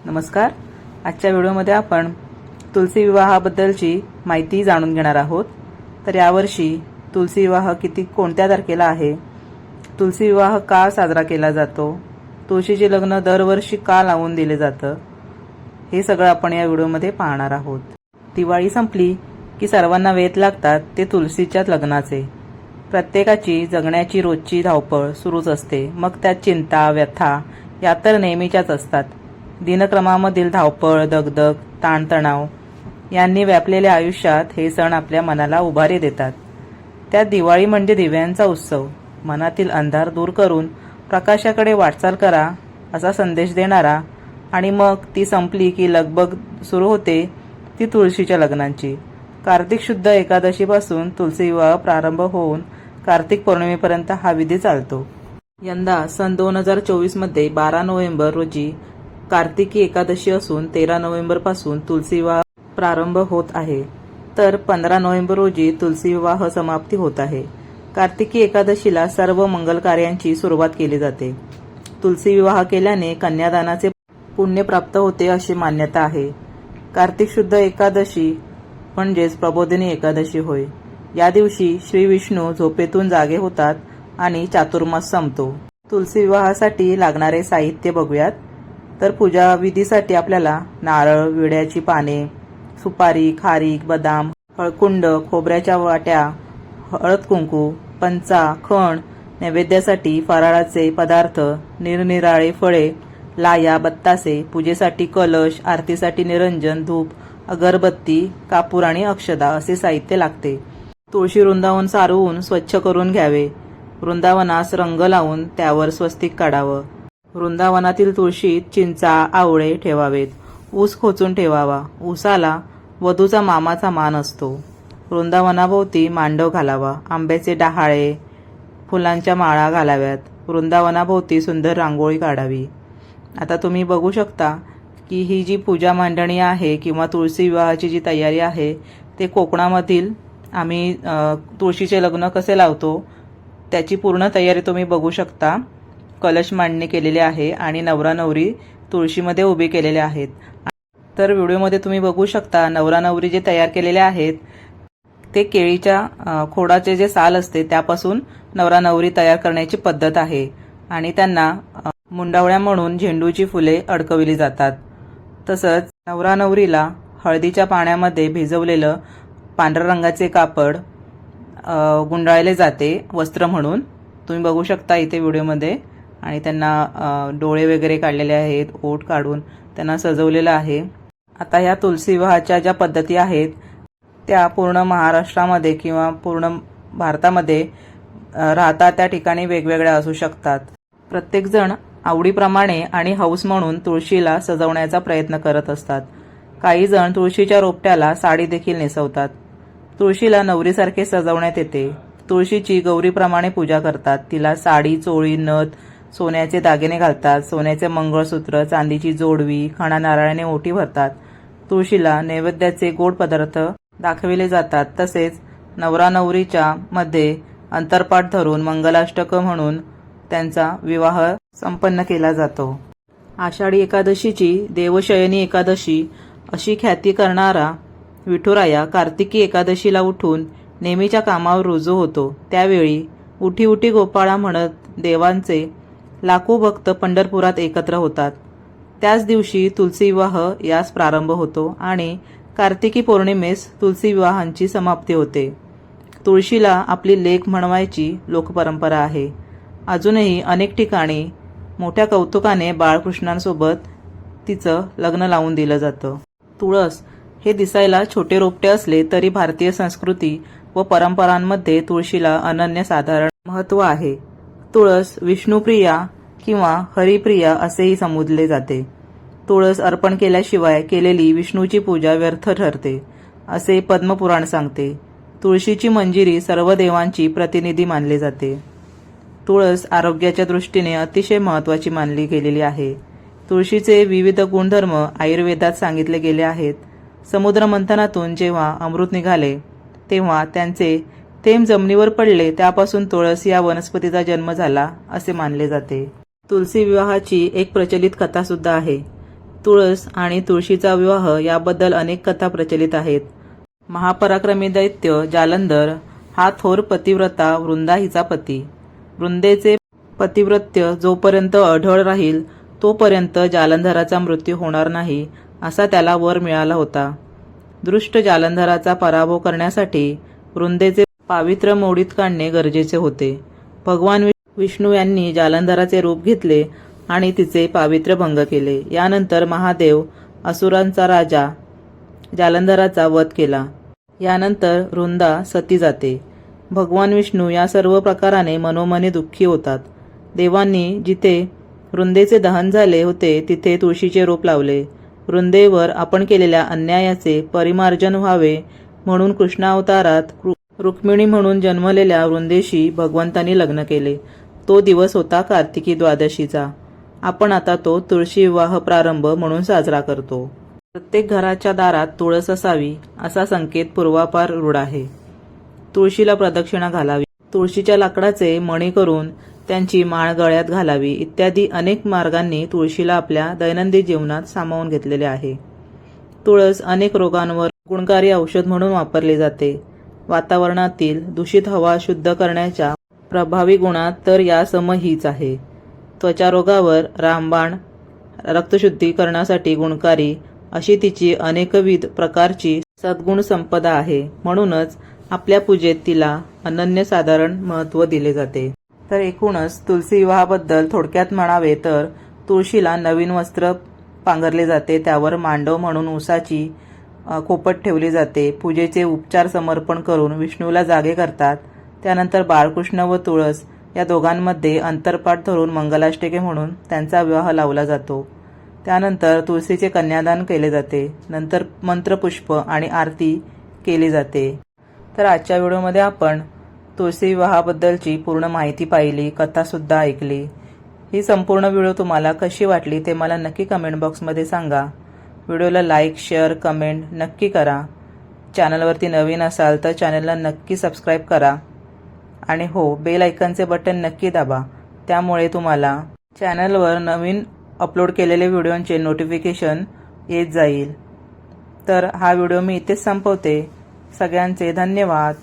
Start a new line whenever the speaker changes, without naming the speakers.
नमस्कार. आजच्या व्हिडिओमध्ये आपण तुलसी विवाहाबद्दलची माहिती जाणून घेणार आहोत. तर यावर्षी तुलसी विवाह कोणत्या तारखेला आहे, तुलसी विवाह का साजरा केला जातो, तुळशीचे लग्न दरवर्षी का लावून दिले जातं, हे सगळं आपण या व्हिडिओमध्ये पाहणार आहोत. दिवाळी संपली की सर्वांना वेध लागतात ते तुलसीच्या लग्नाचे. प्रत्येकाची जगण्याची रोजची धावपळ सुरूच असते. मग त्यात चिंता, व्यथा या तर नेहमीच्याच असतात. दिनक्रमामधील धावपळ, दगदग, ताणतणाव यांनी व्यापलेल्या आयुष्यात हे सण आपल्या मनाला उभारी देतात. त्यात दिवाळी म्हणजे दिव्यांचा उत्सव. मनातील अंधार दूर करून प्रकाशाकडे वाटचाल करा असा संदेश देणारा. आणि मग ती संपली की लगबग सुरू होते ती तुळशीच्या लग्नांची. कार्तिक शुद्ध एकादशीपासून तुलसी विवाह प्रारंभ होऊन कार्तिक पौर्णिमेपर्यंत हा विधी चालतो. यंदा सन 2024 मध्ये 12 नोव्हेंबर रोजी कार्तिकी एकादशी असून 13 नोव्हेंबर पासून तुलसी विवाह प्रारंभ होत आहे. तर 15 नोव्हेंबर रोजी तुलसी विवाह समाप्ती होत आहे. कार्तिकी एकादशीला सर्व मंगल कार्यांची सुरुवात केली जाते. तुलसी विवाह केल्याने कन्यादानाचे पुण्य प्राप्त होते अशी मान्यता आहे. कार्तिक शुद्ध एकादशी म्हणजेच प्रबोधिनी एकादशी होय. या दिवशी श्री विष्णू झोपेतून जागे होतात आणि चातुर्मास संपतो. तुलसी विवाहासाठी लागणारे साहित्य बघूयात. तर पूजा विधीसाठी आपल्याला नारळ, विड्याची पाने, सुपारी, खारीक, बदाम, हळकुंड, खोबऱ्याच्या वाट्या, हळद कुंकू, पंचा, खण, नैवेद्यासाठी फराळाचे पदार्थ, निरनिराळे फळे, लाया, बत्तासे, पूजेसाठी कलश, आरतीसाठी निरंजन, धूप, अगरबत्ती, कापूर आणि अक्षदा असे साहित्य लागते. तुळशी वृंदावन सारवून स्वच्छ करून घ्यावे. वृंदावनास रंग लावून त्यावर स्वस्तिक काढावं. वृंदावनातील तुळशीत चिंचा, आवळे ठेवावेत. ऊस खोचून ठेवावा. ऊसाला वधूचा मामाचा मान असतो. वृंदावनाभोवती मांडव घालावा. आंब्याचे डहाळे, फुलांच्या माळा घालाव्यात. वृंदावनाभोवती सुंदर रांगोळी काढावी. आता तुम्ही बघू शकता की ही जी पूजा मांडणी आहे किंवा तुळशी विवाहाची जी तयारी आहे ते कोकणामधील आम्ही तुळशीचे लग्न कसे लावतो त्याची पूर्ण तयारी तुम्ही बघू शकता. कलश मांडणी केलेली आहे आणि नवरा नवरी तुळशीमध्ये उभे केलेले आहेत. तर व्हिडिओमध्ये तुम्ही बघू शकता नवरा नवरी जे तयार केलेले आहेत ते केळीच्या खोडाचे जे साल असते त्यापासून नवरा नवरी तयार करण्याची पद्धत आहे. आणि त्यांना मुंडावळ्या म्हणून झेंडूची फुले अडकविली जातात. तसंच नवरा नवरीला हळदीच्या पाण्यामध्ये भिजवलेलं पांढऱ्या रंगाचे कापड गुंडाळले जाते वस्त्र म्हणून. तुम्ही बघू शकता इथे व्हिडिओमध्ये. आणि त्यांना डोळे वगैरे काढलेले आहेत, ओठ काढून त्यांना सजवलेलं आहे. आता ह्या तुलसी विवाहाच्या ज्या पद्धती आहेत त्या पूर्ण महाराष्ट्रामध्ये किंवा पूर्ण भारतामध्ये राहता त्या ठिकाणी वेगवेगळ्या असू शकतात. प्रत्येकजण आवडीप्रमाणे आणि हौस म्हणून तुळशीला सजवण्याचा प्रयत्न करत असतात. काही जण तुळशीच्या रोपट्याला साडी देखील नेसवतात. तुळशीला नवरीसारखे सजवण्यात येते. तुळशीची गौरीप्रमाणे पूजा करतात. तिला साडी, चोळी, नथ, सोन्याचे दागिने घालतात. सोन्याचे मंगळसूत्र, चांदीची जोडवी, खणा नारळाने ओटी भरतात. तुळशीला नैवेद्याचे गोड पदार्थ दाखविले जातात. तसेच नवरा नवरीच्या मध्ये अंतरपाठ धरून मंगलाष्टक म्हणून त्यांचा विवाह संपन्न केला जातो. आषाढी एकादशीची देवशयनी एकादशी अशी ख्याती करणारा विठुराया कार्तिकी एकादशीला उठून नेहमीच्या कामावर रुजू होतो. त्यावेळी उठी उठी गोपाळा म्हणत देवांचे लाखो भक्त पंढरपुरात एकत्र होतात. त्याच दिवशी तुलसी विवाह यास प्रारंभ होतो आणि कार्तिकी पौर्णिमेस तुलसी विवाहांची समाप्ती होते. तुळशीला आपली लेक म्हणवायची लोकपरंपरा आहे. अजूनही अनेक ठिकाणी मोठ्या कौतुकाने बाळकृष्णांसोबत तिचं लग्न लावून दिलं जातं. तुळस हे दिसायला छोटे रोपटे असले तरी भारतीय संस्कृती व परंपरांमध्ये तुळशीला अनन्यसाधारण महत्त्व आहे. तुळस विष्णुप्रिया किंवा हरिप्रिया असेही संबोधले जाते. तुळस अर्पण केल्याशिवाय केलेली विष्णूची पूजा व्यर्थ ठरते असे पद्मपुराण सांगते. तुळशीची मंजिरी सर्व देवांची प्रतिनिधी मानली जाते. तुळस आरोग्याच्या दृष्टीने अतिशय महत्त्वाची मानली गेलेली आहे. तुळशीचे विविध गुणधर्म आयुर्वेदात सांगितले गेले आहेत. समुद्र मंथनातून जेव्हा अमृत निघाले तेव्हा त्यांचे थेंब जमिनीवर पडले त्यापासून तुळस या वनस्पतीचा जन्म झाला असे मानले जाते. तुलसी विवाहाची एक प्रचलित कथा सुद्धा आहे. तुळस आणि तुळशीचा विवाह याबद्दल अनेक कथा प्रचलित आहेत. महापराक्रमी दैत्य जालंधर हा थोर पतिव्रता वृंदा हिचा पती. वृंदेचे पतिव्रत्य जोपर्यंत अढळ राहील तोपर्यंत जालंधराचा मृत्यू होणार नाही असा त्याला वर मिळाला होता. दृष्ट जालंधराचा पराभव करण्यासाठी वृंदेचे पावित्र्य मोडीत काढणे गरजेचे होते. भगवान विष्णू यांनी जालंधराचे रूप घेतले आणि तिचे पावित्र्य भंग केले. यानंतर महादेव असुरांचा राजा जालंधराचा वध केला. यानंतर वृंदा सती जाते. भगवान विष्णू या सर्व प्रकाराने मनोमनी दुःखी होतात. देवांनी जिथे वृंदेचे दहन झाले होते तिथे तुळशीचे रूप लावले. वृंदेवर आपण केलेल्या अन्यायाचे परिमार्जन व्हावे म्हणून कृष्णावतारात रुक्मिणी म्हणून जन्मलेल्या वृंदेशी भगवंतांनी लग्न केले. तो दिवस होता कार्तिकी द्वादशीचा. आपण आता तो तुळशी विवाह प्रारंभ म्हणून साजरा करतो. प्रत्येक घराच्या दारात तुळस असावी असा संकेत पूर्वापार रूढ आहे. तुळशीला प्रदक्षिणा घालावी, तुळशीच्या लाकडाचे मणी करून त्यांची माळ गळ्यात घालावी इत्यादी अनेक मार्गांनी तुळशीला आपल्या दैनंदिन जीवनात सामावून घेतलेले आहे. तुळस अनेक रोगांवर गुणकारी औषध म्हणून वापरली जाते. वातावरणातील दूषित हवा शुद्ध करण्याच्या प्रभावी गुणात तर यासम हीच आहे. त्वचारोगावर रामबाण, रक्तशुद्धीकरणासाठी गुणकारी अशी तिची अनेकविध प्रकारची सद्गुण संपदा आहे. म्हणूनच आपल्या पूजेत तिला अनन्यसाधारण महत्त्व दिले जाते. तर एकूणच तुलसी विवाहाबद्दल थोडक्यात म्हणावे तर तुळशीला नवीन वस्त्र पांघरले जाते, त्यावर मांडव म्हणून उसाची खोपट ठेवली जाते. पूजेचे उपचार समर्पण करून विष्णूला जागे करतात. त्यानंतर बाळकृष्ण व तुळस या दोघांमध्ये अंतरपाठ धरून मंगलाष्टके म्हणून त्यांचा विवाह लावला जातो. त्यानंतर तुळशीचे कन्यादान केले जाते. नंतर मंत्रपुष्प आणि आरती केली जाते. तर आजच्या व्हिडिओमध्ये आपण तुळशी विवाहाबद्दलची पूर्ण माहिती पाहिली, कथासुद्धा ऐकली. ही संपूर्ण व्हिडिओ तुम्हाला कशी वाटली ते मला नक्की कमेंट बॉक्समध्ये सांगा. व्हिडिओला लाईक, शेअर, कमेंट नक्की करा. चॅनलवरती नवीन असाल तर चॅनलला नक्की सबस्क्राईब करा. आणि हो, बेल आयकॉनचे बटन नक्की दाबा. त्यामुळे तुम्हाला चॅनलवर नवीन अपलोड केलेले व्हिडिओंचे नोटिफिकेशन येत जाईल. तर हा व्हिडिओ मी इथेच संपवते. सगळ्यांचे धन्यवाद.